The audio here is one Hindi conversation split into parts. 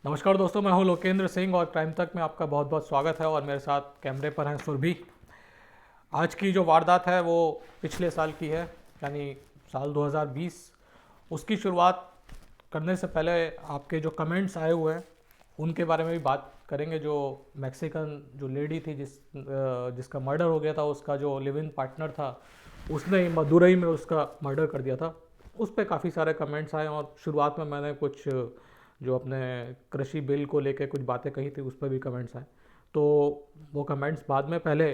नमस्कार दोस्तों, मैं हूं लोकेंद्र सिंह और क्राइम तक में आपका बहुत बहुत स्वागत है। और मेरे साथ कैमरे पर हैं सुरभि। आज की जो वारदात है वो पिछले साल की है, यानी साल 2020। उसकी शुरुआत करने से पहले आपके जो कमेंट्स आए हुए हैं उनके बारे में भी बात करेंगे। जो मैक्सिकन जो लेडी थी जिसका मर्डर हो गया था, उसका जो लिव इन पार्टनर था उसने मदुरई में उसका मर्डर कर दिया था। उस पर काफ़ी सारे कमेंट्स आए और शुरुआत में मैंने कुछ जो अपने कृषि बिल को लेके कुछ बातें कही थी उस पर भी कमेंट्स आए। तो वो कमेंट्स बाद में, पहले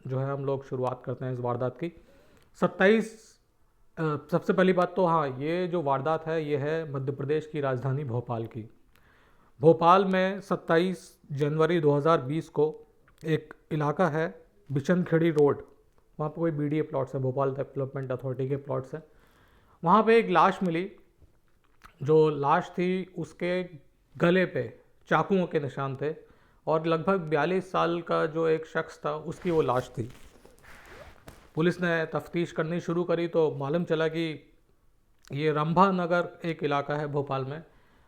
जो है हम लोग शुरुआत करते हैं इस वारदात की। 27 सबसे पहली बात तो हाँ, ये जो वारदात है ये है मध्य प्रदेश की राजधानी भोपाल की। भोपाल में 27 जनवरी 2020 को एक इलाका है बिशनखेड़ी रोड, वहाँ पर कोई बीडीए प्लॉट्स है, भोपाल डेवलपमेंट अथॉरिटी के प्लॉट्स हैं। वहाँ पे एक लाश मिली। जो लाश थी उसके गले पे चाकुओं के निशान थे और लगभग 42 साल का जो एक शख्स था उसकी वो लाश थी। पुलिस ने तफ्तीश करनी शुरू करी तो मालूम चला कि ये रंभा नगर एक इलाका है भोपाल में,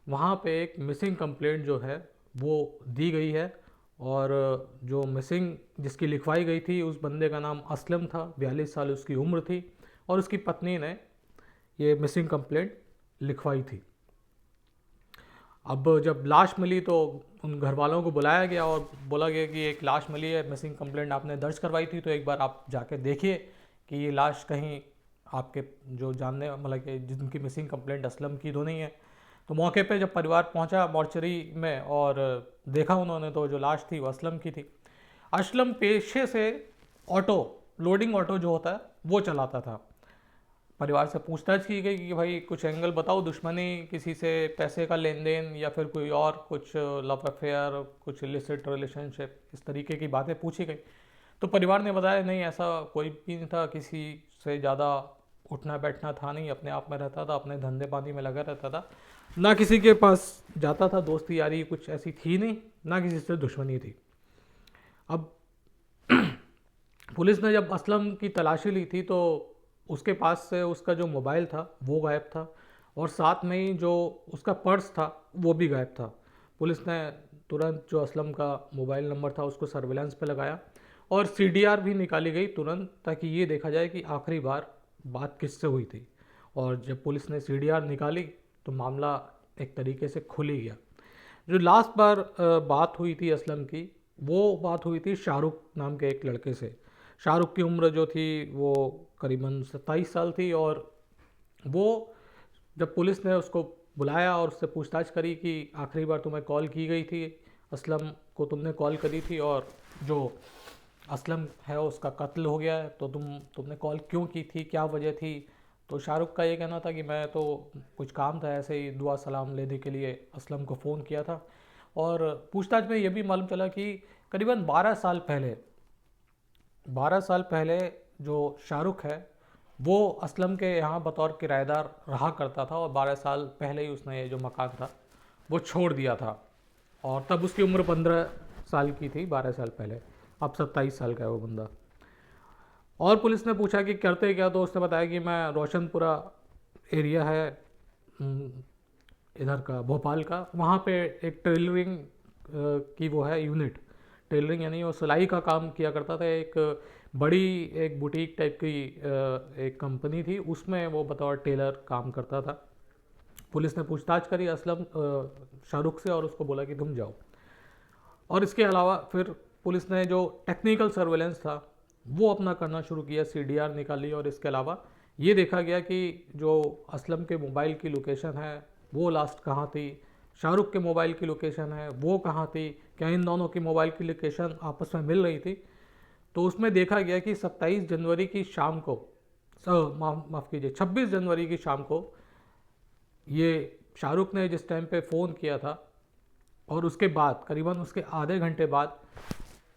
वहाँ पे एक मिसिंग कंप्लेंट जो है वो दी गई है। और जो मिसिंग जिसकी लिखवाई गई थी उस बंदे का नाम असलम था, 42 साल उसकी उम्र थी और उसकी पत्नी ने ये मिसिंग कंप्लेंट लिखवाई थी। अब जब लाश मिली तो उन घर वालों को बुलाया गया और बोला गया कि एक लाश मिली है, मिसिंग कंप्लेंट आपने दर्ज करवाई थी, तो एक बार आप जाके देखिए कि ये लाश कहीं आपके जो जानने मतलब कि जिनकी मिसिंग कंप्लेंट असलम की तो नहीं है। तो मौके पे जब परिवार पहुंचा मॉर्चरी में और देखा उन्होंने, तो जो लाश थी वो असलम की थी। असलम पेशे से ऑटो, लोडिंग ऑटो जो होता है वो चलाता था। परिवार से पूछताछ की गई कि भाई कुछ एंगल बताओ, दुश्मनी, किसी से पैसे का लेन देन या फिर कोई और कुछ लव अफेयर, कुछ इलिसिट रिलेशनशिप, इस तरीके की बातें पूछी गई। तो परिवार ने बताया नहीं, ऐसा कोई भी नहीं था, किसी से ज़्यादा उठना बैठना था नहीं, अपने आप में रहता था, अपने धंधे पानी में लगा रहता था, ना किसी के पास जाता था, दोस्ती यारी कुछ ऐसी थी नहीं, ना किसी से दुश्मनी थी। अब पुलिस ने जब असलम की तलाशी ली थी तो उसके पास से उसका जो मोबाइल था वो गायब था और साथ में ही जो उसका पर्स था वो भी गायब था। पुलिस ने तुरंत जो असलम का मोबाइल नंबर था उसको सर्विलांस पे लगाया और सीडीआर भी निकाली गई तुरंत, ताकि ये देखा जाए कि आखिरी बार बात किससे हुई थी। और जब पुलिस ने सीडीआर निकाली तो मामला एक तरीके से खुल ही गया। जो लास्ट बार बात हुई थी असलम की, वो बात हुई थी शाहरुख नाम के एक लड़के से। शाहरुख की उम्र जो थी वो करीबन 27 साल थी और वो जब पुलिस ने उसको बुलाया और उससे पूछताछ करी कि आखिरी बार तुम्हें कॉल की गई थी, असलम को तुमने कॉल करी थी और जो असलम है उसका कत्ल हो गया है, तो तुमने कॉल क्यों की थी, क्या वजह थी। तो शाहरुख का ये कहना था कि मैं तो कुछ काम था, ऐसे ही दुआ सलाम लेने के लिए असलम को फ़ोन किया था। और पूछताछ में ये भी मालूम चला कि करीबन 12 साल पहले जो शाहरुख है वो असलम के यहाँ बतौर किराएदार रहा करता था और 12 साल पहले ही उसने ये जो मकान था वो छोड़ दिया था। और तब उसकी उम्र 15 साल की थी 12 साल पहले। अब 27 साल का है वो बंदा। और पुलिस ने पूछा कि करते क्या, तो उसने बताया कि मैं रोशनपुरा एरिया है इधर का भोपाल का, वहाँ पे एक टेलरिंग की वो है यूनिट। टेलरिंग यानी वो सिलाई का काम किया करता था। एक बड़ी एक बुटीक टाइप की एक कंपनी थी, उसमें वो बतौर टेलर काम करता था। पुलिस ने पूछताछ करी असलम शाहरुख से और उसको बोला कि तुम जाओ। और इसके अलावा फिर पुलिस ने जो टेक्निकल सर्वेलेंस था वो अपना करना शुरू किया, सीडीआर निकाली और इसके अलावा ये देखा गया कि जो असलम के मोबाइल की लोकेशन है वो लास्ट कहाँ थी, शाहरुख के मोबाइल की लोकेशन है वो कहाँ थी, क्या इन दोनों की मोबाइल की लोकेशन आपस में मिल रही थी। तो उसमें देखा गया कि 27 जनवरी की शाम को, माफ़ कीजिए, 26 जनवरी की शाम को ये शाहरुख ने जिस टाइम पे फ़ोन किया था और उसके बाद करीबन उसके आधे घंटे बाद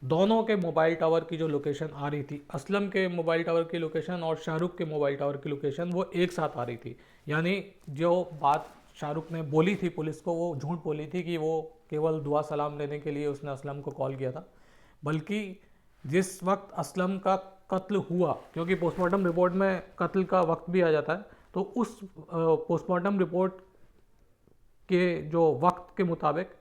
दोनों के मोबाइल टावर की जो लोकेशन आ रही थी, असलम के मोबाइल टावर की लोकेशन और शाहरुख के मोबाइल टावर की लोकेशन, वो एक साथ आ रही थी। यानी जो बात शाहरुख ने बोली थी पुलिस को वो झूठ बोली थी कि वो केवल दुआ सलाम लेने के लिए उसने असलम को कॉल किया था, बल्कि जिस वक्त असलम का कत्ल हुआ, क्योंकि पोस्टमार्टम रिपोर्ट में कत्ल का वक्त भी आ जाता है, तो उस पोस्टमार्टम रिपोर्ट के जो वक्त के मुताबिक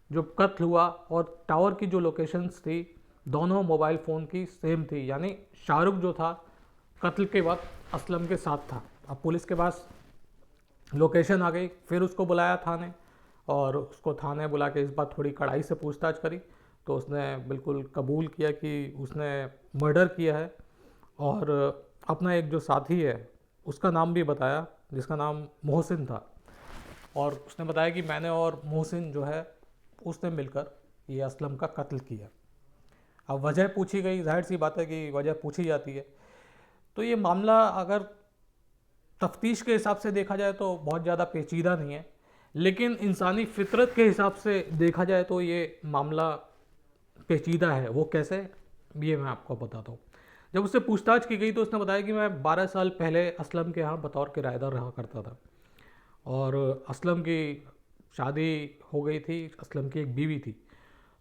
जो कत्ल हुआ और टावर की जो लोकेशंस थी दोनों मोबाइल फ़ोन की सेम थी, यानी शाहरुख जो था कत्ल के वक्त असलम के साथ था। अब पुलिस के पास लोकेशन आ गई, फिर उसको बुलाया थाने और उसको थाने बुला के इस बार थोड़ी कड़ाई से पूछताछ करी तो उसने बिल्कुल कबूल किया कि उसने मर्डर किया है। और अपना एक जो साथी है उसका नाम भी बताया, जिसका नाम मोहसिन था, और उसने बताया कि मैंने और मोहसिन जो है उसने मिलकर ये असलम का कत्ल किया। अब वजह पूछी गई, जाहिर सी बात है कि वजह पूछी जाती है। तो ये मामला अगर तफ्तीश के हिसाब से देखा जाए तो बहुत ज़्यादा पेचीदा नहीं है, लेकिन इंसानी फितरत के हिसाब से देखा जाए तो ये मामला पेचीदा है। वो कैसे, ये मैं आपको बताता हूँ। जब उससे पूछताछ की गई तो उसने बताया कि मैं 12 साल पहले असलम के यहाँ बतौर किराएदार रहा करता था और असलम की शादी हो गई थी, असलम की एक बीवी थी।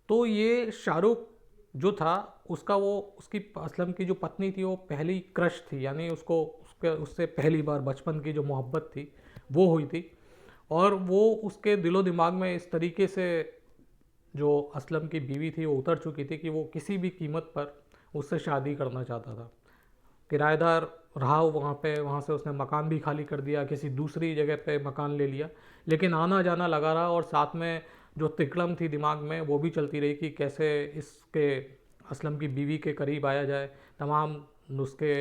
तो ये शाहरुख जो था उसका वो उसकी असलम की जो पत्नी थी वो पहली क्रश थी, यानी उसको उससे पहली बार बचपन की जो मोहब्बत थी वो हुई थी। और वो उसके दिलो दिमाग में इस तरीके से जो असलम की बीवी थी वो उतर चुकी थी कि वो किसी भी कीमत पर उससे शादी करना चाहता था। किराएदार रहा वहाँ पे, वहाँ से उसने मकान भी खाली कर दिया, किसी दूसरी जगह पे मकान ले लिया, लेकिन आना जाना लगा रहा और साथ में जो तिकड़म थी दिमाग में वो भी चलती रही कि कैसे इसके असलम की बीवी के करीब आया जाए। तमाम नुस्खे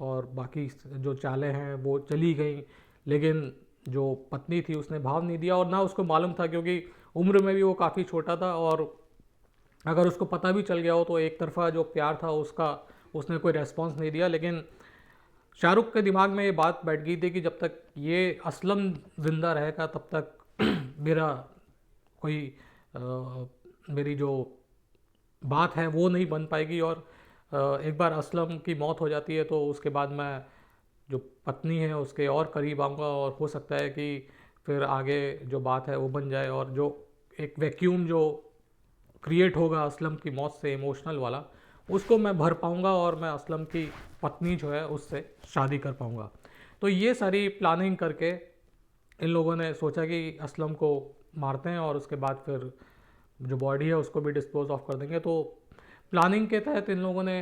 और बाकी जो चालें हैं वो चली गई, लेकिन जो पत्नी थी उसने भाव नहीं दिया और ना उसको मालूम था, क्योंकि उम्र में भी वो काफ़ी छोटा था और अगर उसको पता भी चल गया हो तो एक तरफा जो प्यार था उसका उसने कोई रेस्पॉन्स नहीं दिया। लेकिन शाहरुख के दिमाग में ये बात बैठ गई थी कि जब तक ये असलम ज़िंदा रहेगा तब तक मेरा कोई अ, मेरी जो बात है वो नहीं बन पाएगी। और एक बार असलम की मौत हो जाती है तो उसके बाद मैं जो पत्नी है उसके और करीब आऊँगा और हो सकता है कि फिर आगे जो बात है वो बन जाए और जो एक वैक्यूम जो क्रिएट होगा असलम की मौत से इमोशनल वाला, उसको मैं भर पाऊँगा और मैं असलम की पत्नी जो है उससे शादी कर पाऊँगा। तो ये सारी प्लानिंग करके इन लोगों ने सोचा कि असलम को मारते हैं और उसके बाद फिर जो बॉडी है उसको भी डिस्पोज ऑफ कर देंगे। तो प्लानिंग के तहत इन लोगों ने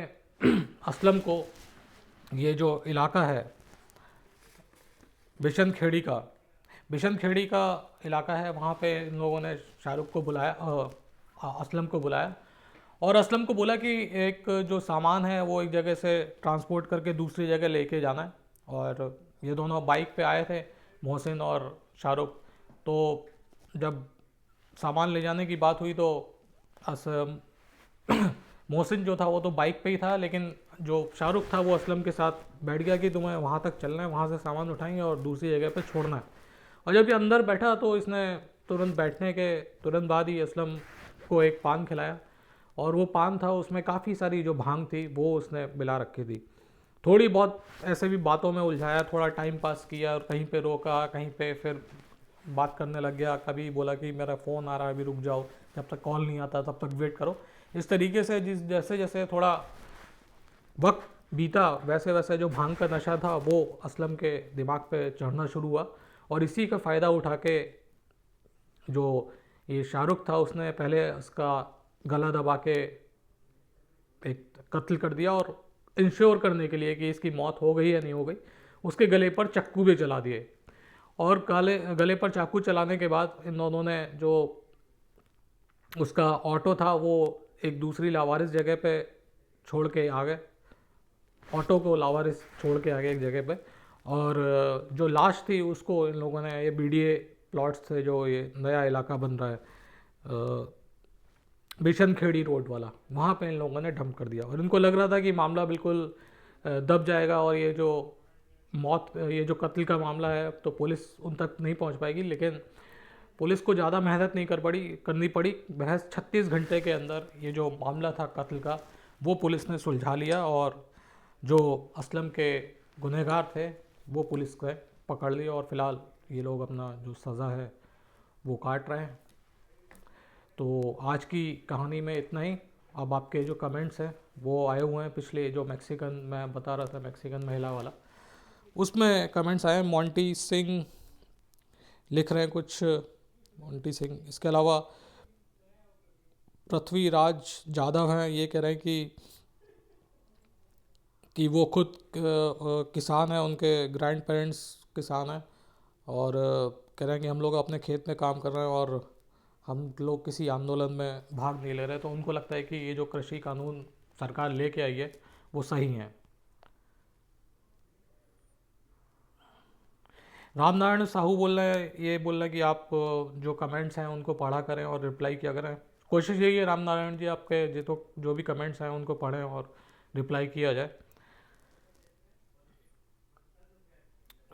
असलम को ये जो इलाका है बिशन खेड़ी का इलाका है, वहाँ पे इन लोगों ने शाहरुख को बुलाया, असलम को बुलाया और असलम को बोला कि एक जो सामान है वो एक जगह से ट्रांसपोर्ट करके दूसरी जगह लेके जाना है। और ये दोनों बाइक पे आए थे, मोहसिन और शाहरुख। तो जब सामान ले जाने की बात हुई तो असलम मोहसिन जो था वो तो बाइक पे ही था, लेकिन जो शाहरुख था वो असलम के साथ बैठ गया कि तुम्हें वहाँ तक चलना है, वहाँ से सामान उठाएंगे और दूसरी जगह पे छोड़ना है। और जब ये अंदर बैठा तो इसने तुरंत बैठने के तुरंत बाद ही असलम को एक पान खिलाया और वो पान था उसमें काफ़ी सारी जो भांग थी वो उसने मिला रखी थी। थोड़ी बहुत ऐसे भी बातों में उलझाया, थोड़ा टाइम पास किया और कहीं पे रोका, कहीं पे फिर बात करने लग गया, कभी बोला कि मेरा फ़ोन आ रहा है अभी रुक जाओ, जब तक कॉल नहीं आता तब तक वेट करो। इस तरीके से जैसे जैसे थोड़ा वक्त बीता वैसे वैसे जो भांग का नशा था वो असलम के दिमाग पे चढ़ना शुरू हुआ और इसी का फ़ायदा उठा के जो ये शाहरुख था उसने पहले उसका गला दबा के एक कत्ल कर दिया और इंश्योर करने के लिए कि इसकी मौत हो गई या नहीं हो गई उसके गले पर चाकू भी चला दिए। और गले पर चाकू चलाने के बाद इन दोनों ने जो उसका ऑटो था वो एक दूसरी लावारिस जगह पे छोड़ के आ गए, ऑटो को लावारिस छोड़ के आ गए एक जगह पे। और जो लाश थी उसको इन लोगों ने ये बीडीए प्लॉट्स से जो ये नया इलाका बन रहा है बिशनखेड़ी रोड वाला, वहाँ पे इन लोगों ने डंप कर दिया और इनको लग रहा था कि मामला बिल्कुल दब जाएगा और ये जो ये जो कत्ल का मामला है तो पुलिस उन तक नहीं पहुँच पाएगी। लेकिन पुलिस को ज़्यादा मेहनत नहीं करनी पड़ी। महज 36 घंटे के अंदर ये जो मामला था कत्ल का वो पुलिस ने सुलझा लिया और जो असलम के गुनहगार थे वो पुलिस ने पकड़ लिया और फ़िलहाल ये लोग अपना जो सज़ा है वो काट रहे हैं। तो आज की कहानी में इतना ही। अब आपके जो कमेंट्स हैं वो आए हुए हैं, पिछले जो मैक्सिकन मैं बता रहा था मैक्सिकन महिला वाला, उसमें कमेंट्स आए हैं। मोंटी सिंह लिख रहे हैं कुछ, मोंटी सिंह, इसके अलावा पृथ्वीराज जाधव हैं, ये कह रहे हैं कि वो खुद किसान हैं, उनके ग्रैंड पेरेंट्स किसान हैं, और कह रहे हैं कि हम लोग अपने खेत में काम कर रहे हैं और हम लोग किसी आंदोलन में भाग नहीं ले रहे। तो उनको लगता है कि ये जो कृषि कानून सरकार लेके आई है वो सही है। रामनारायण साहू बोल रहे हैं, ये बोल रहे हैं कि आप जो कमेंट्स हैं उनको पढ़ा करें और रिप्लाई किया करें। कोशिश यही है रामनारायण जी, आपके जो भी कमेंट्स हैं उनको पढ़ें और रिप्लाई किया जाए।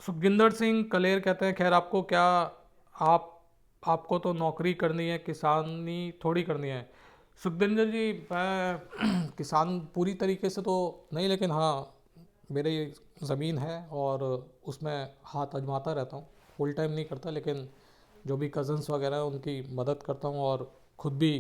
सुखजिंदर सिंह कलेर कहते हैं, खैर आपको क्या, आप आपको तो नौकरी करनी है, किसानी थोड़ी करनी है। सुखजिंदर जी, मैं किसान पूरी तरीके से तो नहीं, लेकिन हाँ मेरी ज़मीन है और उसमें हाथ आजमाता रहता हूँ। फुल टाइम नहीं करता, लेकिन जो भी कज़न्स वगैरह हैं उनकी मदद करता हूँ और ख़ुद भी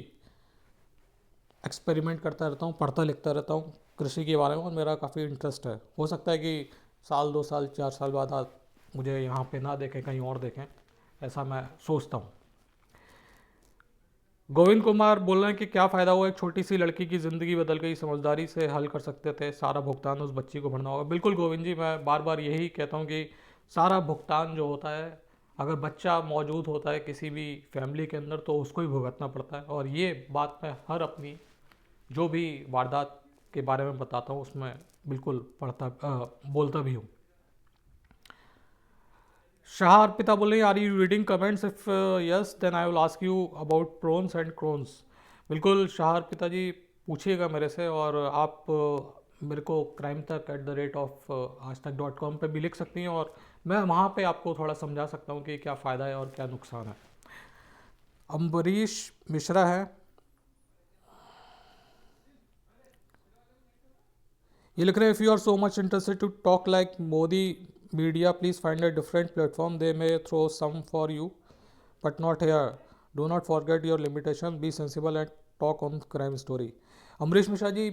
एक्सपेरिमेंट करता रहता हूँ, पढ़ता लिखता रहता हूँ कृषि के बारे में, और मेरा काफ़ी इंटरेस्ट है। हो सकता है कि साल 2 साल 4 साल बाद आप मुझे यहाँ पे ना देखें, कहीं और देखें, ऐसा मैं सोचता हूँ। गोविंद कुमार बोल रहे हैं कि क्या फ़ायदा हुआ, एक छोटी सी लड़की की ज़िंदगी बदल गई, समझदारी से हल कर सकते थे, सारा भुगतान उस बच्ची को भरना होगा। बिल्कुल गोविंद जी, मैं बार बार यही कहता हूँ कि सारा भुगतान जो होता है, अगर बच्चा मौजूद होता है किसी भी फैमिली के अंदर तो उसको ही भुगतना पड़ता है। और ये बात मैं हर अपनी जो भी वारदात के बारे में बताता हूँ उसमें बिल्कुल बोलता भी हूँ। शाह अर्पिता बोल रही है, are you reading comments, if yes then I will ask you about pros and cons. बिल्कुल शाह अर्पिता जी, पूछिएगा मेरे से, और आप मेरे को crimetech@आज तक.com पे भी लिख सकती हैं, और मैं वहाँ पे आपको थोड़ा समझा सकता हूँ कि क्या फ़ायदा है और क्या नुकसान है। अम्बरीश मिश्रा है, ये लिख रहे हैं, if you are so much interested to talk like Modi media, please find a different platform, they may throw some for you but not here, do not forget your limitation, be sensible and talk on crime story. Amrish Mishra ji,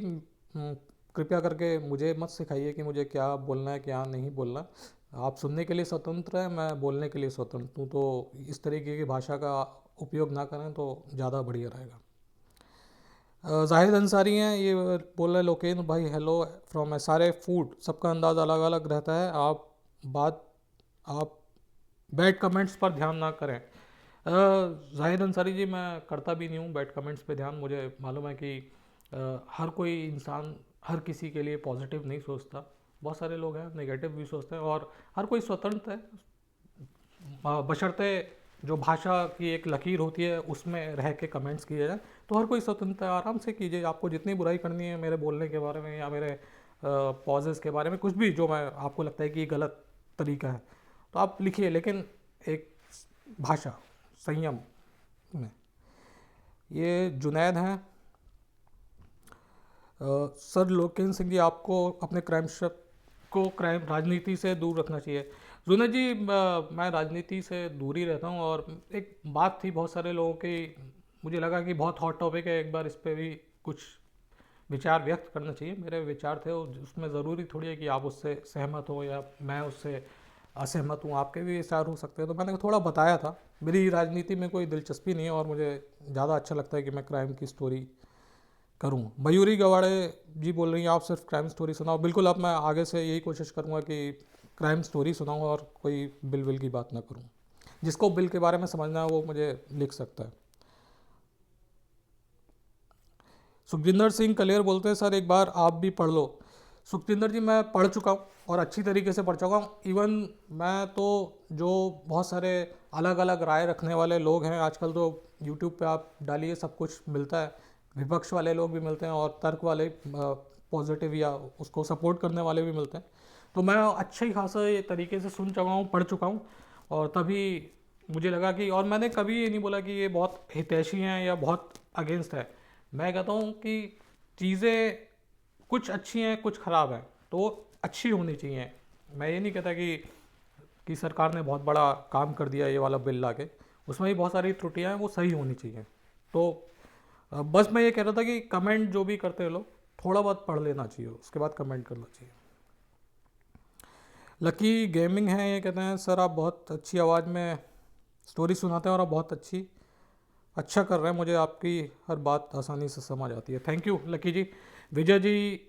कृपया करके मुझे मत सिखाइए कि मुझे क्या बोलना है क्या नहीं बोलना। आप सुनने के लिए स्वतंत्र हैं, मैं बोलने के लिए स्वतंत्र हूँ, तो इस तरीके की भाषा का उपयोग ना करें तो ज़्यादा बढ़िया रहेगा। जाहिद अंसारी हैं, ये बोल रहे लोकेन भाई हेलो फ्रॉम एसआरए फूड, सबका अंदाज अलग अलग रहता है, आप बैड कमेंट्स पर ध्यान ना करें। जाहिद अंसारी जी, मैं करता भी नहीं हूँ बैड कमेंट्स पे ध्यान। मुझे मालूम है कि हर कोई इंसान हर किसी के लिए पॉजिटिव नहीं सोचता, बहुत सारे लोग हैं नेगेटिव भी सोचते हैं, और हर कोई स्वतंत्र है, बशर्ते जो भाषा की एक लकीर होती है उसमें रह के कमेंट्स किए जाए। तो हर कोई स्वतंत्र है, आराम से कीजिए, आपको जितनी बुराई करनी है मेरे बोलने के बारे में या मेरे पॉजेस के बारे में, कुछ भी जो मैं आपको लगता है कि गलत तरीका है तो आप लिखिए, लेकिन एक भाषा संयम में। ये जुनैद हैं, सर लोकेन सिंह जी, आपको अपने क्राइम राजनीति से दूर रखना चाहिए। जुनैद जी, मैं राजनीति से दूर ही रहता हूँ, और एक बात थी बहुत सारे लोगों की, मुझे लगा कि बहुत हॉट टॉपिक है, एक बार इस पर भी कुछ विचार व्यक्त करना चाहिए। मेरे विचार थे, उसमें ज़रूरी थोड़ी है कि आप उससे सहमत हो या मैं उससे असहमत हूँ, आपके भी विचार हो सकते हैं। तो मैंने थोड़ा बताया था, मेरी राजनीति में कोई दिलचस्पी नहीं है और मुझे ज़्यादा अच्छा लगता है कि मैं क्राइम की स्टोरी करूं। मयूरी गवाड़े जी बोल रही हैं, आप सिर्फ क्राइम स्टोरी सुनाओ। बिल्कुल, अब मैं आगे से यही कोशिश करूंगा कि क्राइम स्टोरी सुनाऊं और कोई बिल की बात ना करूं। जिसको बिल के बारे में समझना है वो मुझे लिख सकता है। सुखजिंदर सिंह कलेर बोलते हैं, सर एक बार आप भी पढ़ लो। सुखजिंदर जी, मैं पढ़ चुका हूँ और अच्छी तरीके से पढ़ चुका हूँ। इवन मैं तो, जो बहुत सारे अलग अलग राय रखने वाले लोग हैं आजकल, तो यूट्यूब पे आप डालिए सब कुछ मिलता है, विपक्ष वाले लोग भी मिलते हैं और तर्क वाले पॉजिटिव या उसको सपोर्ट करने वाले भी मिलते हैं। तो मैं अच्छे ही खासा ये तरीके से सुन चुका हूँ, पढ़ चुका हूँ, और तभी मुझे लगा कि, और मैंने कभी ये नहीं बोला कि ये बहुत हितैषी हैं या बहुत अगेंस्ट है। मैं कहता हूँ कि चीज़ें कुछ अच्छी हैं कुछ ख़राब हैं, तो वो अच्छी होनी चाहिए। मैं ये नहीं कहता कि सरकार ने बहुत बड़ा काम कर दिया ये वाला बिल लाके, उसमें भी बहुत सारी त्रुटियां हैं, वो सही होनी चाहिए। तो बस मैं ये कह रहा था कि कमेंट जो भी करते हैं लोग, थोड़ा बहुत पढ़ लेना चाहिए, उसके बाद कमेंट करना चाहिए। लकी गेमिंग है, ये कहते हैं, सर आप बहुत अच्छी आवाज़ में स्टोरी सुनाते हैं और आप बहुत अच्छी अच्छा कर रहे हैं, मुझे आपकी हर बात आसानी से समझ आती है। थैंक यू लकी जी। विजय जी,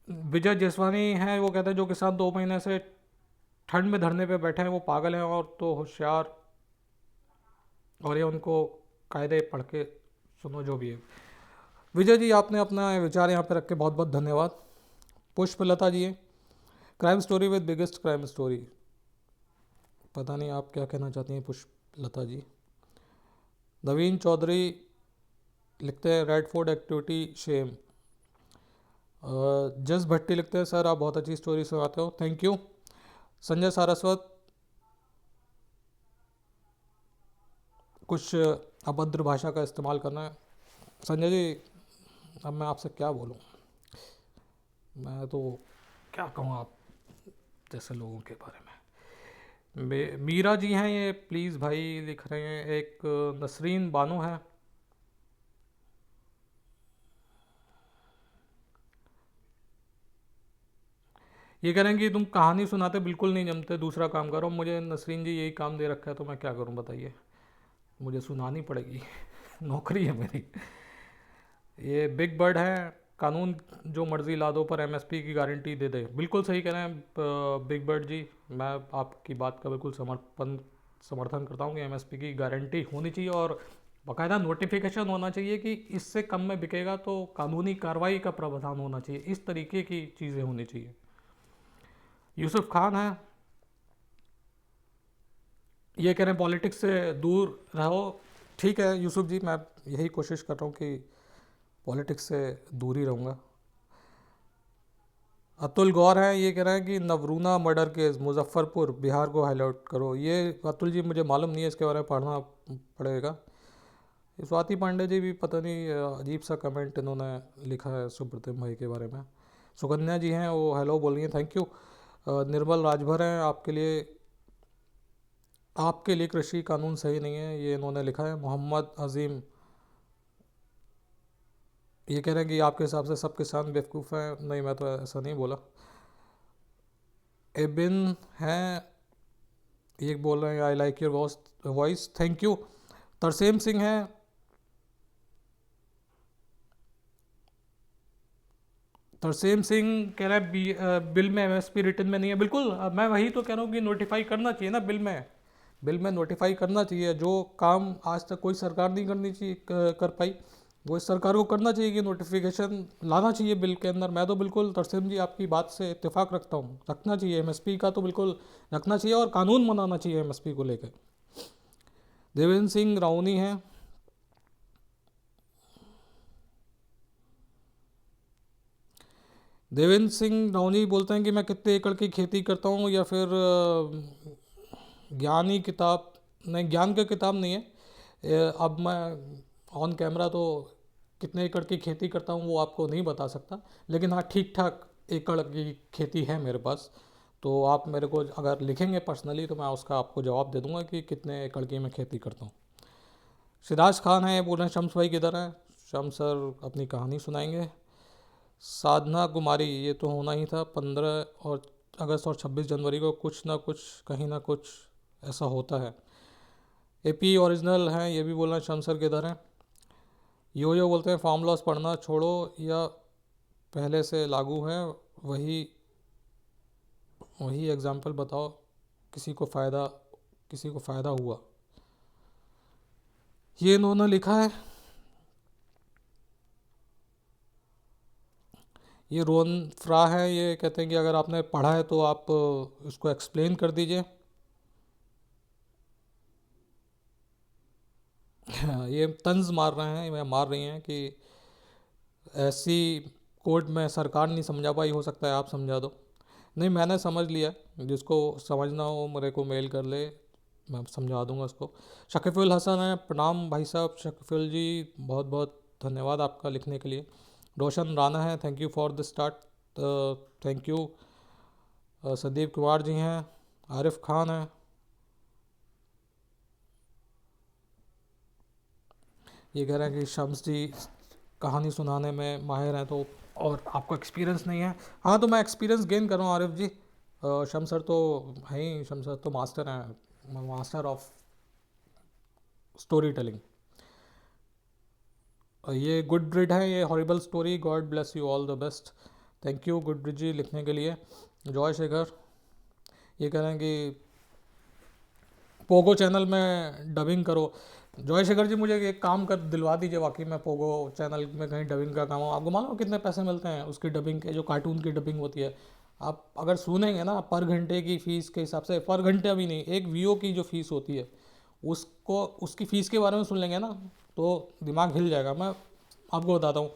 विजय जसवानी हैं, वो कहते हैं जो किसान 2 महीने से ठंड में धरने पे बैठे हैं वो पागल हैं और तो होशियार, और ये उनको कायदे पढ़ के सुनो जो भी है। विजय जी, आपने अपना विचार यहाँ पे रख के बहुत बहुत धन्यवाद। पुष्पलता जी हैं, crime story with biggest crime story. पता नहीं आप क्या कहना चाहती हैं पुष्पलता जी। नवीन चौधरी लिखते हैं रेड फोर्ट एक्टिविटी शेम। जस भट्टी लिखते हैं सर आप बहुत अच्छी स्टोरी सुनाते हो, थैंक यू। संजय सारस्वत, कुछ अभद्र भाषा का इस्तेमाल करना है। संजय जी, अब मैं आपसे क्या बोलूँ, मैं तो क्या कहूँ आप जैसे लोगों के बारे में। मीरा जी हैं ये, प्लीज़ भाई लिख रहे हैं। एक नसरीन बानो है, ये कह रहे हैं कि तुम कहानी सुनाते बिल्कुल नहीं जमते, दूसरा काम करो। मुझे नसरीन जी यही काम दे रखा है तो मैं क्या करूं बताइए, मुझे सुनानी पड़ेगी नौकरी है मेरी। ये बिग बर्ड है, कानून जो मर्जी ला दो पर एमएसपी की गारंटी दे दे। बिल्कुल सही कह रहे हैं बिग बर्ड जी, मैं आपकी बात का बिल्कुल समर्थन करता हूँ कि एमएसपी की गारंटी होनी चाहिए और बाकायदा नोटिफिकेशन होना चाहिए कि इससे कम में बिकेगा तो कानूनी कार्रवाई का प्रावधान होना चाहिए। इस तरीके की चीज़ें होनी चाहिए। यूसुफ खान है, ये कह रहे हैं पॉलिटिक्स से दूर रहो। ठीक है यूसुफ जी, मैं यही कोशिश कर रहा हूँ कि पॉलिटिक्स से दूर ही रहूँगा। अतुल गौर हैं, ये कह रहे हैं कि नवरूना मर्डर केस मुजफ्फरपुर बिहार को हाईलाइट करो। ये अतुल जी मुझे मालूम नहीं है, इसके बारे में पढ़ना पड़ेगा। स्वाति पांडे जी भी पता नहीं अजीब सा कमेंट इन्होंने लिखा है सुब्रतिम भाई के बारे में। सुकन्या जी हैं, वो हेलो बोल रही हैं, थैंक यू। निर्मल राजभर हैं, आपके लिए कृषि कानून सही नहीं है, ये इन्होंने लिखा है। मोहम्मद अजीम ये कह रहे हैं कि आपके हिसाब से सब किसान बेवकूफ़ हैं। नहीं, मैं तो ऐसा नहीं बोला। एबिन हैं, ये बोल रहे हैं I like your voice, thank you. Tarsem Singh हैं, तरसेम सिंह कह रहा है बिल में एमएसपी रिटर्न में नहीं है। बिल्कुल, मैं वही तो कह रहा हूँ कि नोटिफाई करना चाहिए ना बिल में। बिल में नोटिफाई करना चाहिए, जो काम आज तक कोई सरकार नहीं करनी चाहिए कर पाई, वो इस सरकार को करना चाहिए कि नोटिफिकेशन लाना चाहिए बिल के अंदर। मैं तो बिल्कुल तरसेम जी आपकी बात से इत्तेफाक रखता हूँ, रखना चाहिए एमएसपी का तो बिल्कुल रखना चाहिए और कानून बनाना चाहिए एमएसपी को लेकर। देवेंद्र सिंह राउनी हैं, देवेंद्र सिंह राउनी बोलते हैं कि मैं कितने एकड़ की खेती करता हूँ, या फिर ज्ञान ही किताब, नहीं ज्ञान की किताब नहीं है। अब मैं ऑन कैमरा तो कितने एकड़ की खेती करता हूँ वो आपको नहीं बता सकता, लेकिन हाँ ठीक ठाक एकड़ की खेती है मेरे पास। तो आप मेरे को अगर लिखेंगे पर्सनली तो मैं उसका आपको जवाब दे दूंगा कि कितने एकड़ की मैं खेती करता हूँ। सिराज खान है, ये बोल रहे हैं शम्स भाई किधर हैं। शम्स सर अपनी कहानी सुनाएंगे। साधना कुमारी, ये तो होना ही था, 15 अगस्त और 26 जनवरी को कुछ ना कुछ कहीं ना कुछ ऐसा होता है। एपी ओरिजिनल हैं, ये भी बोल रहे हैं शम्स सर किधर हैं। यो बोलते हैं फार्म लॉस पढ़ना छोड़ो या पहले से लागू है, वही वही एग्जाम्पल बताओ, किसी को फ़ायदा हुआ। ये इन्होंने लिखा है। ये रोन फ्रा है, ये कहते हैं कि अगर आपने पढ़ा है तो आप उसको एक्सप्लेन कर दीजिए। ये तंज मार रहे हैं या मार रही हैं कि ऐसी कोड में सरकार नहीं समझा पाई, हो सकता है आप समझा दो। नहीं, मैंने समझ लिया, जिसको समझना हो मेरे को मेल कर ले, मैं समझा दूंगा उसको। शकीफुल हसन है, प्रणाम भाई साहब शकीफुल जी, बहुत बहुत धन्यवाद आपका लिखने के लिए। रोशन राणा है, thank you for the start, thank you. Sandeep Kumar ji हैं, आरिफ खान है, ये कह रहे हैं कि शम्स जी कहानी सुनाने में माहिर हैं तो, और आपको एक्सपीरियंस नहीं है। हाँ, तो मैं एक्सपीरियंस गेन कर रहा हूँ आरिफ जी। शम्स सर तो हैं ही, शम्स सर तो मास्टर हैं, मास्टर ऑफ स्टोरी टेलिंग। ये गुड ब्रिड है, ये horrible story, God bless you, all the best. Thank you good breed ji लिखने के लिए। जॉय शेखर ये कह रहे हैं कि पोगो चैनल में डबिंग करो। जॉय शेखर जी मुझे एक काम कर दिलवा दीजिए, वाकई मैं पोगो चैनल में कहीं डबिंग का काम हो। आपको मालूम है कितने पैसे मिलते हैं उसकी डबिंग के, जो कार्टून की डबिंग होती है। आप अगर सुनेंगे ना, पर घंटे की फ़ीस के हिसाब से, पर घंटे अभी नहीं, एक वीओ की जो फ़ीस होती है उसको, उसकी फ़ीस के बारे में सुन लेंगे ना तो दिमाग हिल जाएगा। मैं आपको बताता हूँ,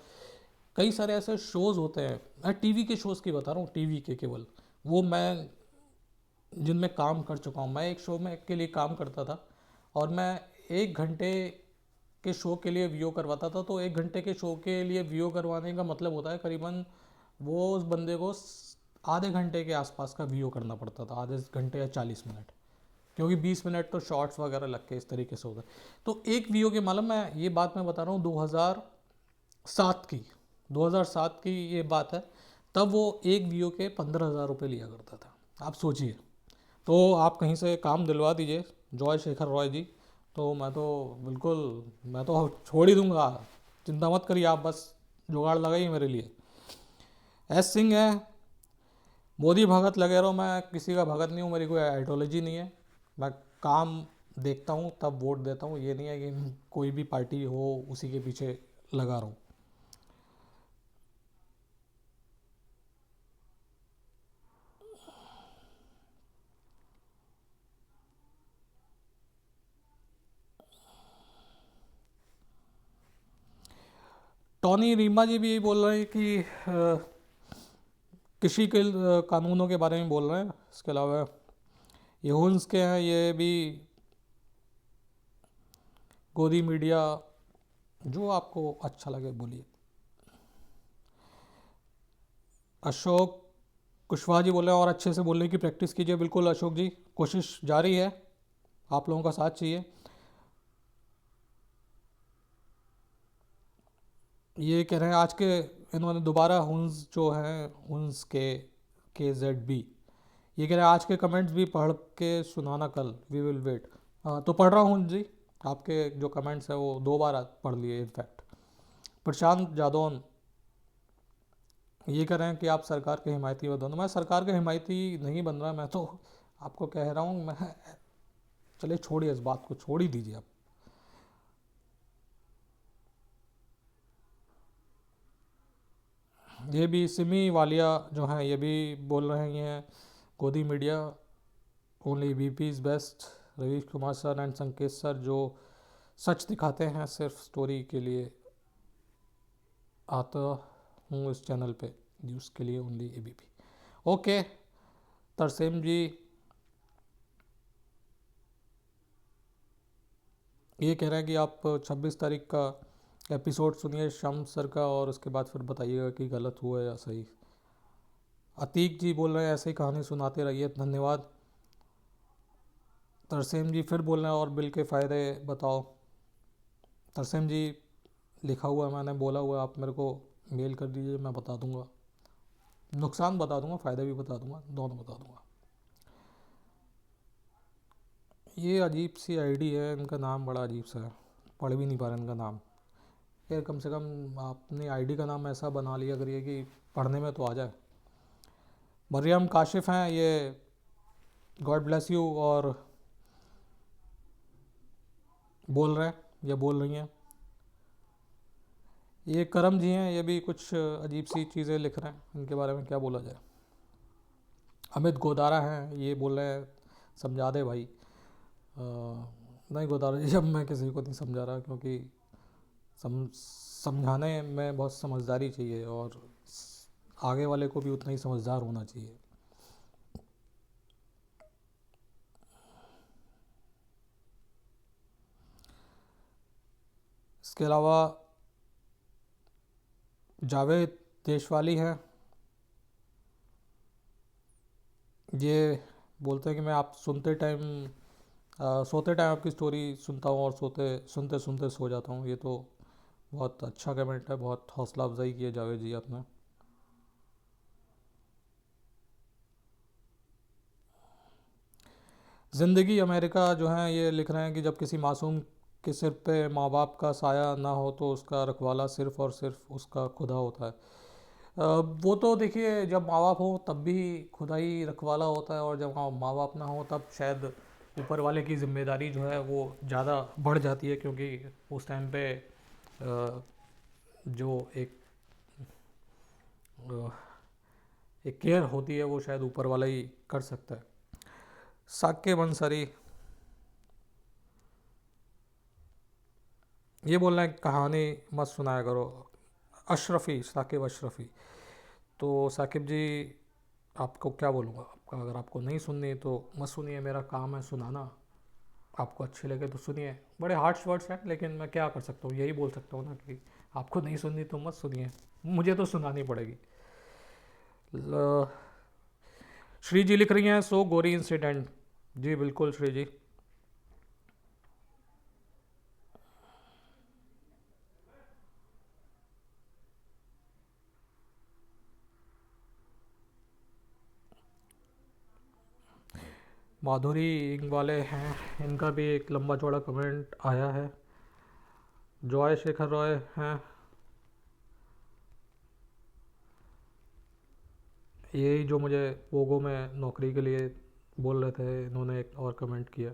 कई सारे ऐसे शोज़ होते हैं, मैं टीवी के शोज़ की बता रहा हूँ, टीवी के केवल, वो मैं जिनमें काम कर चुका हूँ। मैं एक शो में के लिए काम करता था और मैं 1 घंटे के शो के लिए वीओ करवाता था। तो 1 घंटे के शो के लिए वीओ करवाने का मतलब होता है करीबन वो उस बंदे को आधे घंटे के आसपास का वीओ करना पड़ता था, आधे घंटे या 40 मिनट, क्योंकि 20 मिनट तो शॉर्ट्स वगैरह लग के इस तरीके से होता है। तो एक वीओ के, मालूम, मैं ये बात मैं बता रहा हूँ 2007 की, 2007 की ये बात है। तब वो एक वीओ के 15,000 रुपये लिया करता था, आप सोचिए। तो आप कहीं से काम दिलवा दीजिए जॉय शेखर रॉय जी, तो मैं तो बिल्कुल, मैं तो छोड़ ही दूंगा, चिंता मत करिए आप, बस जुगाड़ लगाइए मेरे लिए। एस सिंह है, मोदी भगत लगे रहो, मैं किसी का भगत नहीं हूँ, मेरी कोई आइडियोलॉजी नहीं है। मैं काम देखता हूँ तब वोट देता हूँ, ये नहीं है कि कोई भी पार्टी हो उसी के पीछे लगा रहा हूँ। टॉनी रीमा जी भी यही बोल रहे हैं कि कृषि के कानूनों के बारे में बोल रहे हैं। इसके अलावा ये हुंस के हैं, ये भी गोदी मीडिया, जो आपको अच्छा लगे बोलिए। अशोक कुशवाहा जी बोल रहे हैं और अच्छे से बोलने की प्रैक्टिस कीजिए। बिल्कुल अशोक जी, कोशिश जारी है, आप लोगों का साथ चाहिए। ये कह रहे हैं आज के, इन्होंने दोबारा हुंस जो है, हुंस के जेड बी, ये कह रहे हैं आज के कमेंट्स भी पढ़ के सुनाना कल, वी विल वेट। हाँ तो पढ़ रहा हूँ जी, आपके जो कमेंट्स हैं वो 2 बार पढ़ लिए इनफैक्ट। प्रशांत जादौन ये कह रहे हैं कि आप सरकार के हिमायती बन दो। मैं सरकार के हिमायती नहीं बन रहा, मैं तो आपको कह रहा हूँ मैं, चलिए छोड़िए इस बात को, छोड़ ही दीजिए आप। ये भी सिमी वालिया जो हैं ये भी बोल रहे हैं, गोदी media only BP is best, Ravish Kumar sir and संकेत सर जो सच दिखाते हैं, सिर्फ स्टोरी के लिए आता हूँ इस चैनल पे, न्यूज़ के लिए ओनली एबीपी। ओके तरसेम जी ये कह रहे हैं कि आप 26 तारीख का एपिसोड सुनिए श्याम सर का, और उसके बाद फिर बताइएगा कि गलत हुआ या सही। अतीक जी बोल रहे हैं ऐसे ही कहानी सुनाते रहिए, धन्यवाद। तरसेम जी फिर बोल रहे हैं और बिल के फ़ायदे बताओ। तरसेम जी लिखा हुआ है, मैंने बोला हुआ है, आप मेरे को मेल कर दीजिए, मैं बता दूंगा, नुकसान बता दूंगा, फ़ायदे भी बता दूंगा, दोनों बता दूंगा। ये अजीब सी आईडी है, इनका नाम बड़ा अजीब सा है, पढ़ भी नहीं पा रहे इनका नाम। यार कम से कम आपने आईडी का नाम ऐसा बना लिया करिए कि पढ़ने में तो आ जाए। मरियम काशिफ हैं ये, गॉड ब्लेस यू, और बोल रहे हैं या बोल रही हैं। ये करम जी हैं, ये भी कुछ अजीब सी चीज़ें लिख रहे हैं, इनके बारे में क्या बोला जाए। अमित गोदारा हैं, ये बोल रहे हैं समझा दे भाई। नहीं गोदारा जी, अब मैं किसी को नहीं समझा रहा, क्योंकि समझाने में बहुत समझदारी चाहिए और आगे वाले को भी उतना ही समझदार होना चाहिए। इसके अलावा जावेद देशवाली हैं, ये बोलते हैं कि मैं आप सोते टाइम आपकी स्टोरी सुनता हूँ और सोते सुनते सुनते सो जाता हूँ। ये तो बहुत अच्छा कमेंट है, बहुत हौसला अफजाई की है जावेद जी आपने। ज़िंदगी अमेरिका जो है ये लिख रहे हैं कि जब किसी मासूम कि सिर पे माँ बाप का साया ना हो तो उसका रखवाला सिर्फ और सिर्फ उसका खुदा होता है। वो तो देखिए, जब माँ बाप हो तब भी खुदा ही रखवाला होता है, और जब माँ बाप ना हो तब शायद ऊपर वाले की जिम्मेदारी जो है वो ज़्यादा बढ़ जाती है, क्योंकि उस टाइम पे जो अ, एक केयर होती है वो शायद ऊपर वाला ही कर सकता है। साक्य बंसरी ये बोल रहे हैं कहानी मत सुनाया करो। अशरफ़ी, साकिब अशरफ़ी। तो साकिब जी, आपको क्या बोलूँगा, आपका अगर आपको नहीं सुननी तो मत सुनिए, मेरा काम है सुनाना। आपको अच्छे लगे तो सुनिए। बड़े हार्श वर्ड्स हैं, लेकिन मैं क्या कर सकता हूँ, यही बोल सकता हूँ ना कि आपको नहीं सुननी तो मत सुनिए, मुझे तो सुनानी पड़ेगी। ल- श्री जी लिख रही हैं, सो गोरी इंसिडेंट। जी बिल्कुल श्री जी। माधुरी इंग वाले हैं, इनका भी एक लंबा चौड़ा कमेंट आया है। जॉय शेखर रॉय हैं, यही जो मुझे पोगो में नौकरी के लिए बोल रहे थे, इन्होंने एक और कमेंट किया।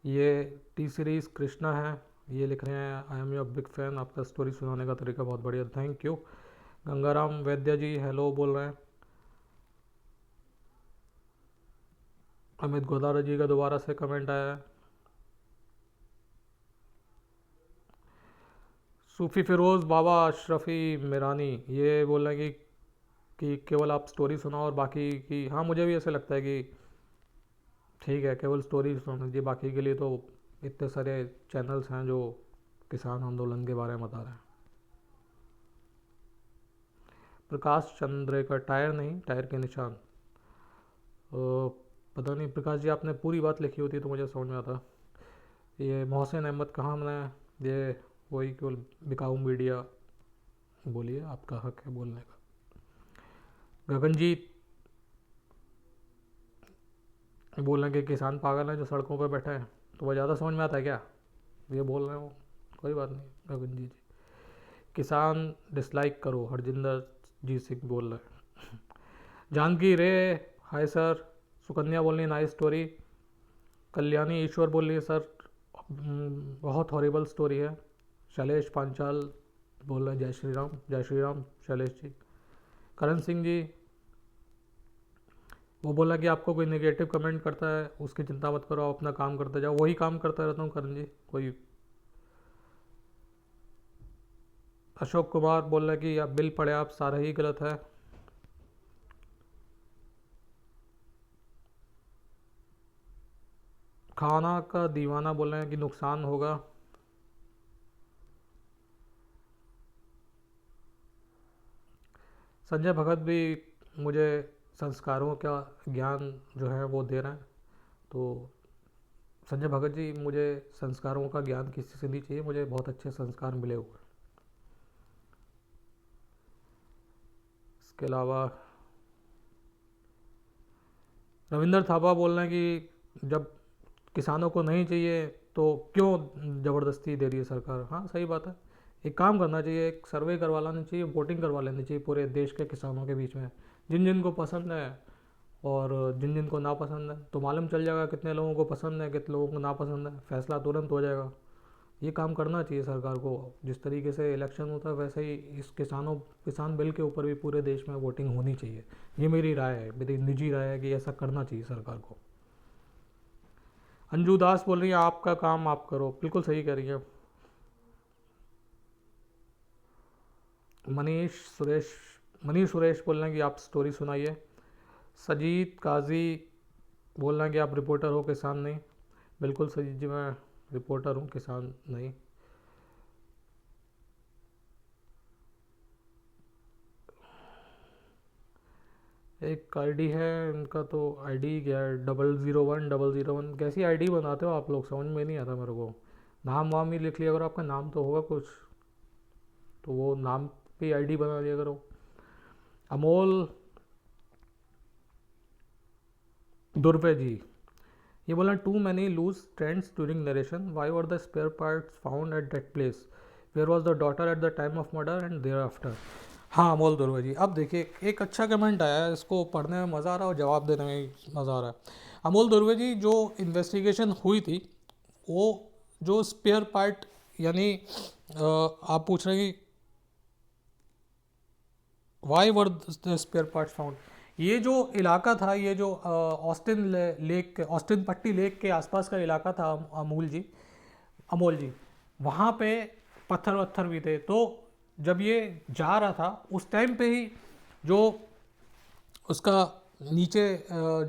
ये टी सीरीज़ कृष्णा है, ये लिख रहे हैं, I am your big fan, आपका स्टोरी सुनाने का तरीका बहुत बढ़िया, thank you. Gangaram Vaidya ji hello बोल रहे हैं। अमित गोदारा जी का दोबारा से कमेंट आया है। सूफ़ी फ़िरोज़ बाबा अशरफ़ी मिरानी ये बोल रहे हैं कि केवल आप स्टोरी सुनाओ और बाकी की, हाँ मुझे भी ऐसे लगता है कि ठीक है, केवल स्टोरी सुन लीजिए, बाकी के लिए तो इतने सारे चैनल्स हैं जो किसान आंदोलन के बारे में बता रहे हैं। प्रकाश चंद्र का टायर नहीं, टायर के निशान। पता नहीं प्रकाश जी, आपने पूरी बात लिखी होती तो मुझे समझ में आता। ये मोहसिन अहमद कहाँ मैंने ये वही केवल बिकाऊ मीडिया, बोलिए आपका हक है बोलने का। गगनजीत बोल रहे हैं कि किसान पागल हैं जो सड़कों पर बैठे हैं, तो वह ज़्यादा समझ में आता है क्या ये बोल रहे हो। कोई बात नहीं गगन जी। किसान डिसलाइक करो, हरजिंदर जी सिंह बोल रहे हैं। जानकी रे हाय सर। सुकन्या बोल रही नाइस स्टोरी। कल्याणी ईश्वर बोल रही है सर बहुत हॉरिबल स्टोरी है। शैलेश पांचाल बोल रहे हैं जय श्री राम शैलेश जी। करण सिंह जी वो बोला कि आपको कोई नेगेटिव कमेंट करता है उसकी चिंता मत करो, आप अपना काम करते जाओ, वही काम करता रहता हूँ करण जी। कोई अशोक कुमार बोल रहे हैं कि आप बिल पढ़े, आप सारा ही गलत है। खाना का दीवाना बोल रहे हैं कि नुकसान होगा। संजय भगत भी मुझे संस्कारों का ज्ञान जो है वो दे रहे हैं। तो संजय भगत जी, मुझे संस्कारों का ज्ञान किसी से नहीं चाहिए, मुझे बहुत अच्छे संस्कार मिले हुए। इसके अलावा रविंदर थापा बोल रहे हैं कि जब किसानों को नहीं चाहिए तो क्यों ज़बरदस्ती दे रही है सरकार। हाँ सही बात है, एक काम करना चाहिए, एक सर्वे करवा लेना चाहिए, वोटिंग करवा लेनी चाहिए पूरे देश के किसानों के बीच में, जिन जिन को पसंद है और जिन जिन को नापसंद है, तो मालूम चल जाएगा कितने लोगों को पसंद है कितने लोगों को नापसंद है, फैसला तुरंत हो जाएगा। ये काम करना चाहिए सरकार को। जिस तरीके से इलेक्शन होता है वैसे ही इस किसान बिल के ऊपर भी पूरे देश में वोटिंग होनी चाहिए। ये मेरी राय है, मेरी निजी राय है कि ऐसा करना चाहिए सरकार को। अंजू दास बोल रही है आपका काम आप करो, बिल्कुल सही कह रही है। मनीष सुरेश मनीष सुरेश बोल रहे हैं कि आप स्टोरी सुनाइए। सजीद काजी बोल रहे हैं कि आप रिपोर्टर हो किसान नहीं। बिल्कुल सजीद जी, मैं रिपोर्टर हूँ किसान नहीं। एक आईडी है इनका, तो आईडी क्या है, 001 001, कैसी आईडी बनाते हो आप लोग, समझ में नहीं आता मेरे को। नाम वाम ही लिख लिया करो, आपका नाम तो होगा कुछ, तो वो नाम पे आईडी बना लिया करो। अमोल दुर्वे जी, ये बोला too many loose trends during narration, why were the spare parts found at that place, where was the daughter at the time of murder and thereafter. हाँ अमोल दुर्वे जी, अब देखिए एक अच्छा कमेंट आया है, इसको पढ़ने में मज़ा आ रहा है और जवाब देने में भी मज़ा आ रहा है। अमोल दुर्वे जी, जो इन्वेस्टिगेशन हुई थी वो जो स्पेयर पार्ट यानी आप पूछ रहे हैं कि why were the spare parts found, ये जो इलाका था, ये जो ऑस्टिन लेक, ऑस्टिन पट्टी लेक के आसपास का इलाका था अमोल जी, वहाँ पे पत्थर वत्थर भी थे। तो जब ये जा रहा था उस टाइम पे ही जो उसका नीचे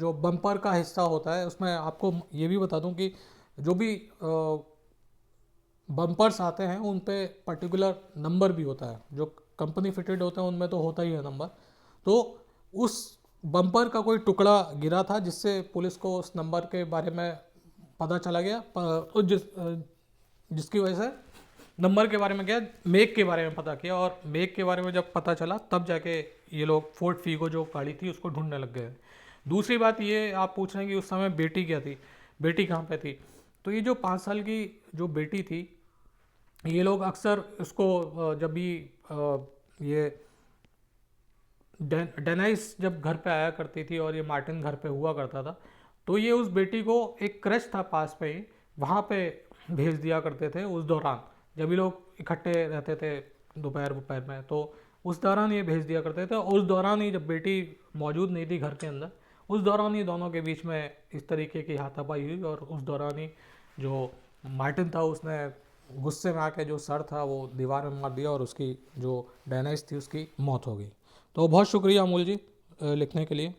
जो बम्पर का हिस्सा होता है, उसमें आपको ये भी बता दूं कि जो भी बम्पर्स आते हैं उन पे पर्टिकुलर नंबर भी होता है, जो कंपनी फिटेड होते हैं उनमें तो होता ही है नंबर। तो उस बम्पर का कोई टुकड़ा गिरा था जिससे पुलिस को उस नंबर के बारे में पता चला गया, जिसकी वजह से नंबर के बारे में क्या, मेक के बारे में पता किया, और मेक के बारे में जब पता चला तब जाके ये लोग फोर्ड फीगो जो गाड़ी थी उसको ढूंढने लग गए। दूसरी बात ये आप पूछ रहे हैं कि उस समय बेटी क्या थी, बेटी कहाँ पे थी। तो ये जो 5 साल की जो बेटी थी, ये लोग अक्सर इसको जब भी ये डेनाइस जब घर पे आया करती थी और ये मार्टिन घर पे हुआ करता था, तो ये उस बेटी को एक क्रश था पास पे ही, वहाँ पे भेज दिया करते थे उस दौरान, जब ये लोग इकट्ठे रहते थे दोपहर दोपहर में, तो उस दौरान ये भेज दिया करते थे। और उस दौरान ही जब बेटी मौजूद नहीं थी घर के अंदर, उस दौरान ही दोनों के बीच में इस तरीके की हाथापाई हुई, और उस दौरान ही जो मार्टिन था उसने गुस्से में आके जो सर था वो दीवार में मार दिया और उसकी जो डेनाइस थी उसकी मौत हो गई। तो बहुत शुक्रिया अमूल जी लिखने के लिए।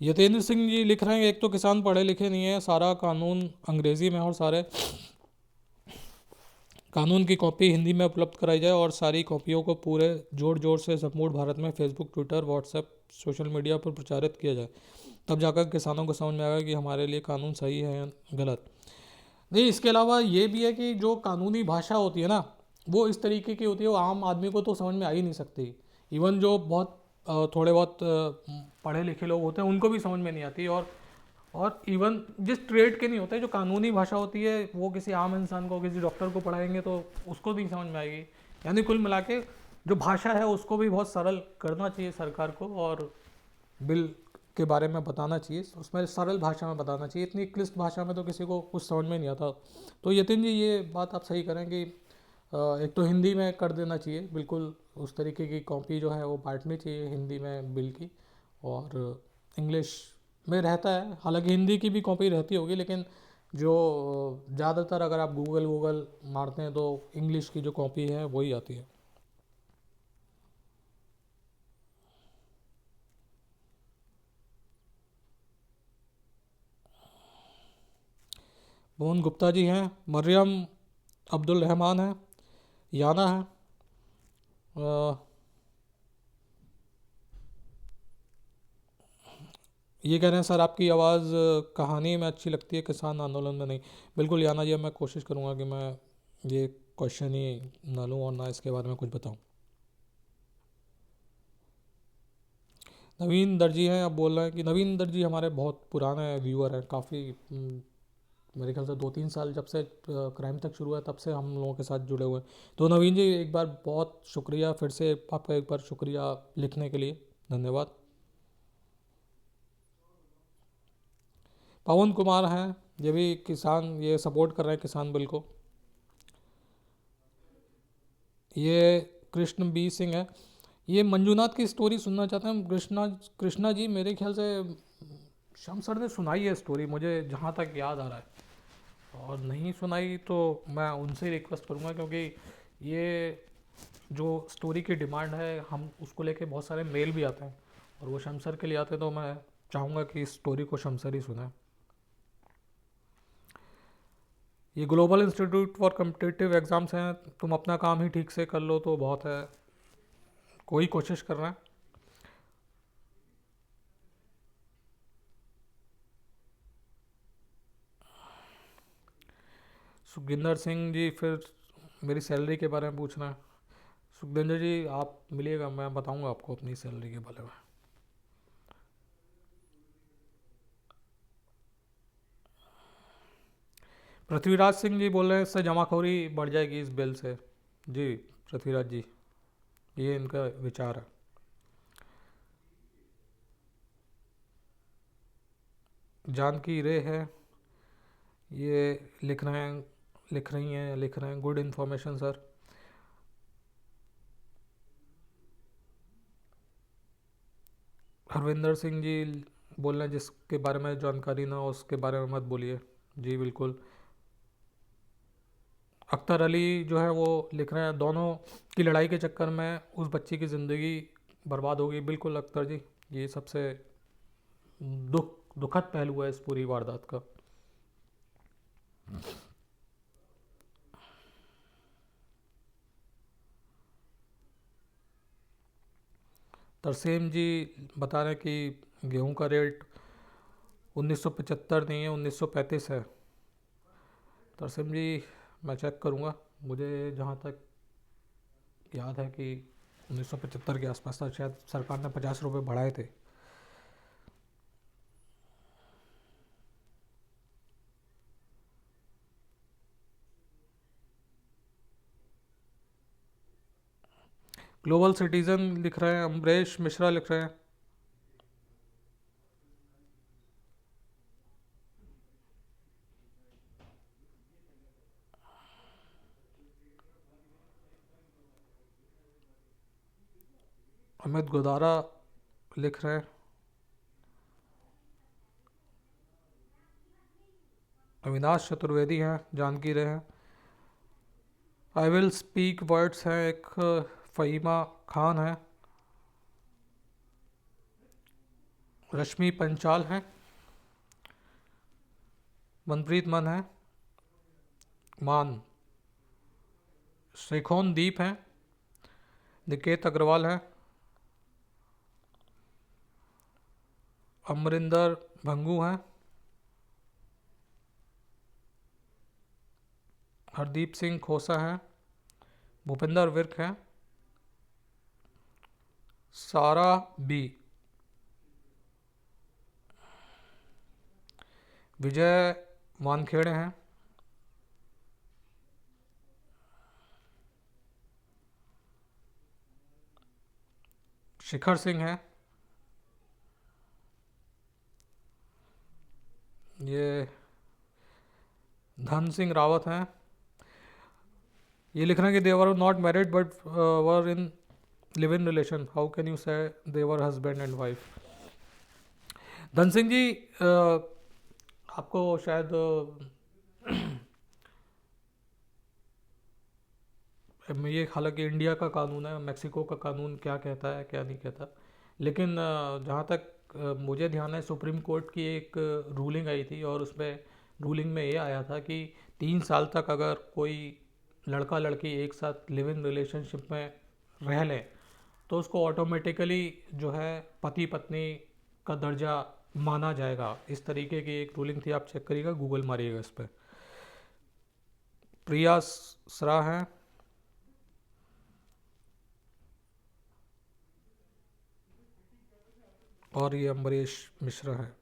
यतेंद्र सिंह जी लिख रहे हैं, एक तो किसान पढ़े लिखे नहीं है, सारा कानून अंग्रेज़ी में, और सारे कानून की कॉपी हिंदी में उपलब्ध कराई जाए और सारी कॉपियों को पूरे जोर जोर से संपूर्ण भारत में Facebook, Twitter, WhatsApp, social media पर प्रचारित किया जाए, तब जाकर किसानों को समझ में आएगा कि हमारे लिए कानून सही है या गलत। नहीं, इसके अलावा ये भी है कि जो कानूनी भाषा होती है ना, वो इस तरीके की होती है, वो आम आदमी को तो समझ में आ ही नहीं सकती। इवन जो बहुत थोड़े बहुत पढ़े लिखे लोग होते हैं उनको भी समझ में नहीं आती। और इवन जिस ट्रेड के नहीं होते, जो कानूनी भाषा होती है वो किसी आम इंसान को, किसी डॉक्टर को पढ़ाएंगे तो उसको नहीं समझ में आएगी। यानी कुल मिला के जो भाषा है उसको भी बहुत सरल करना चाहिए सरकार को, और बिल के बारे में बताना चाहिए, उसमें सरल भाषा में बताना चाहिए। इतनी क्लिष्ट भाषा में तो किसी को कुछ समझ में नहीं आता। तो यतिन जी ये बात आप सही करें कि एक तो हिंदी में कर देना चाहिए, बिल्कुल उस तरीके की कॉपी जो है वो बांटनी चाहिए हिंदी में बिल की, और इंग्लिश में रहता है, हालांकि हिंदी की भी कॉपी रहती होगी, लेकिन जो ज़्यादातर अगर आप गूगल गूगल मारते हैं तो इंग्लिश की जो कॉपी है वही आती है। मोहन गुप्ता जी हैं, मरियम अब्दुल रहमान है, याना है, ये कह रहे हैं सर आपकी आवाज़ कहानी में अच्छी लगती है, किसान आंदोलन में नहीं। बिल्कुल याना जी, मैं कोशिश करूँगा कि मैं ये क्वेश्चन ही ना लूँ और ना इसके बारे में कुछ बताऊँ। नवीन दर्जी हैं, अब बोल रहे हैं कि नवीन दर्जी हमारे बहुत पुराने व्यूअर हैं, काफ़ी मेरे ख्याल से 2-3 साल जब से क्राइम तक शुरू हुआ तब से हम लोगों के साथ जुड़े हुए हैं। तो नवीन जी एक बार बहुत शुक्रिया, फिर से आपका एक बार शुक्रिया लिखने के लिए, धन्यवाद। पवन कुमार हैं, ये भी किसान, ये सपोर्ट कर रहे हैं किसान बिल को। ये कृष्ण बी सिंह है, ये मंजूनाथ की स्टोरी सुनना चाहते हैं। कृष्णा कृष्णा जी, मेरे ख्याल से श्याम सर ने सुनाई है स्टोरी, मुझे जहाँ तक याद आ रहा है, और नहीं सुनाई तो मैं उनसे रिक्वेस्ट करूँगा, क्योंकि ये जो स्टोरी की डिमांड है हम उसको लेके बहुत सारे मेल भी आते हैं, और वो शमसर के लिए आते हैं, तो मैं चाहूँगा कि इस स्टोरी को शमसर ही सुने। ये global institute for competitive exams हैं, तुम अपना काम ही ठीक से कर लो तो बहुत है। कोई कोशिश कर रहे हैं। सुखविंदर सिंह जी फिर मेरी सैलरी के बारे में पूछना है। सुखविंदर जी आप मिलिएगा, मैं बताऊंगा आपको अपनी सैलरी के बारे में। पृथ्वीराज सिंह जी बोल रहे हैं इससे जमाखोरी बढ़ जाएगी इस बिल से। जी पृथ्वीराज जी, ये इनका विचार है। जानकी रे है, ये लिख रहे हैं good information sir. Harvinder Singh ji बोल रहे हैं जिसके बारे में जानकारी ना हो उसके बारे में मत बोलिए। जी बिल्कुल। अख्तर अली जो है वो लिख रहे हैं दोनों की लड़ाई के चक्कर में उस बच्ची की ज़िंदगी बर्बाद होगी। बिल्कुल अख्तर जी, ये सबसे दुखद पहलू है इस पूरी वारदात का। तरसेम जी बता रहे हैं कि गेहूं का रेट 1975 नहीं है 1935 है। तरसेम जी मैं चेक करूंगा, मुझे जहाँ तक याद है कि 1975 के आसपास था, शायद सरकार ने 50 रुपये बढ़ाए थे। ग्लोबल सिटीजन लिख रहे हैं, अमरीश मिश्रा लिख रहे हैं। अमित गोदारा लिख रहे हैं। अविनाश चतुर्वेदी हैं, जानकी रहे हैं। आई विल स्पीक वर्ड्स हैं, एक फ़हीमा खान है। रश्मि पंचाल हैं। मनप्रीत मन है। मान शेखोन दीप हैं। निकेत अग्रवाल है। अमरिंदर भंगू हैं। हरदीप सिंह खोसा हैं। भूपिंदर विर्क हैं। सारा बी। विजय वानखेड़े हैं। शिखर सिंह हैं। ये धन सिंह रावत हैं। ये लिख रहे हैं कि they were not married but were in live in relation, how can you say they were husband and wife. Dhan Singh जी आपको शायद ये हालांकि इंडिया का कानून है, मेक्सिको का कानून क्या कहता है क्या नहीं कहता, लेकिन जहाँ तक मुझे ध्यान है सुप्रीम कोर्ट की एक रूलिंग आई थी और उसमें रूलिंग में ये आया था कि 3 साल तक अगर कोई लड़का लड़की एक साथ लिव इन रिलेशनशिप में रह लें तो उसको ऑटोमेटिकली जो है पति पत्नी का दर्जा माना जाएगा। इस तरीके की एक रूलिंग थी, आप चेक करिएगा, गूगल मारिएगा इस पर। प्रिया सरा हैं। और ये अम्बरीश मिश्रा है।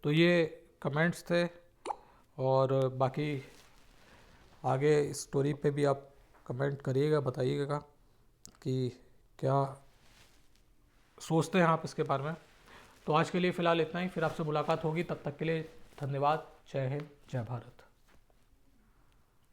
तो ये कमेंट्स थे और बाकी आगे इस स्टोरी पे भी आप कमेंट करिएगा, बताइएगा कि क्या सोचते हैं आप इसके बारे में। तो आज के लिए फ़िलहाल इतना ही, फिर आपसे मुलाकात होगी, तब तक के लिए धन्यवाद। जय हिंद, जय भारत।